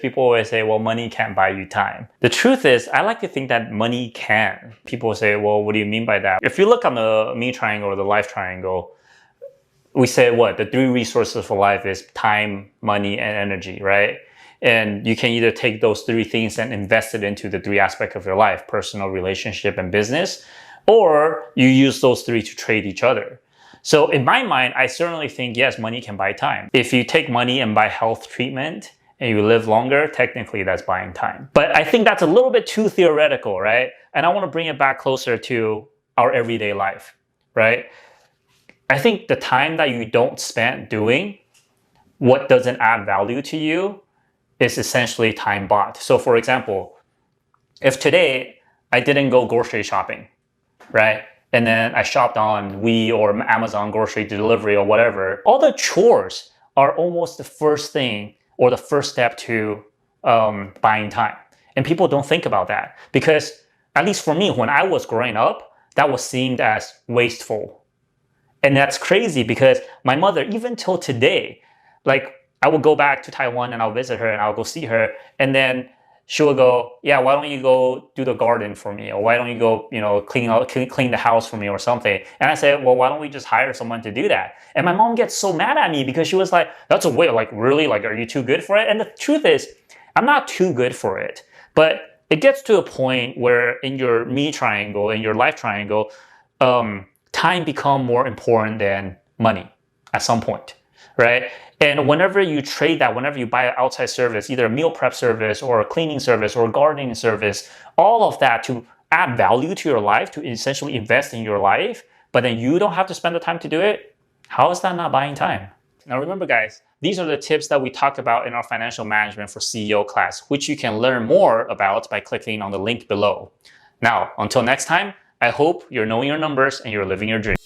People always say, well, money can't buy you time. The truth is, I like to think that money can. People say, well, what do you mean by that? If you look on the me triangle or the life triangle, we say what? The three resources for life is time, money, and energy, right? And you can either take those three things and invest it into the three aspects of your life, personal, relationship, and business, or you use those three to trade each other. So in my mind, I certainly think, yes, money can buy time. If you take money and buy health treatment and you live longer, technically that's buying time. But I think that's a little bit too theoretical, right? And I want to bring it back closer to our everyday life, right? I think the time that you don't spend doing what doesn't add value to you is essentially time bought. So for example, if today I didn't go grocery shopping, right? And then I shopped on We or Amazon grocery delivery or whatever, all the chores are almost the first thing or the first step to buying time. And people don't think about that because, at least for me, when I was growing up, that was seen as wasteful. And that's crazy because my mother, even till today, like I will go back to Taiwan and I'll visit her and I'll go see her. And then she will go, yeah, why don't you go do the garden for me? Or why don't you go, clean the house for me or something? And I said, well, why don't we just hire someone to do that? And my mom gets so mad at me because she was like, that's a way, like, really? Like, are you too good for it? And the truth is, I'm not too good for it. But it gets to a point where in your me triangle, in your life triangle, time become more important than money at some point, right? And whenever you trade that, whenever you buy an outside service, either a meal prep service or a cleaning service or a gardening service, all of that to add value to your life, to essentially invest in your life, but then you don't have to spend the time to do it, how is that not buying time? Now remember guys, these are the tips that we talked about in our financial management for CEO class, which you can learn more about by clicking on the link below. Now, until next time, I hope you're knowing your numbers and you're living your dream.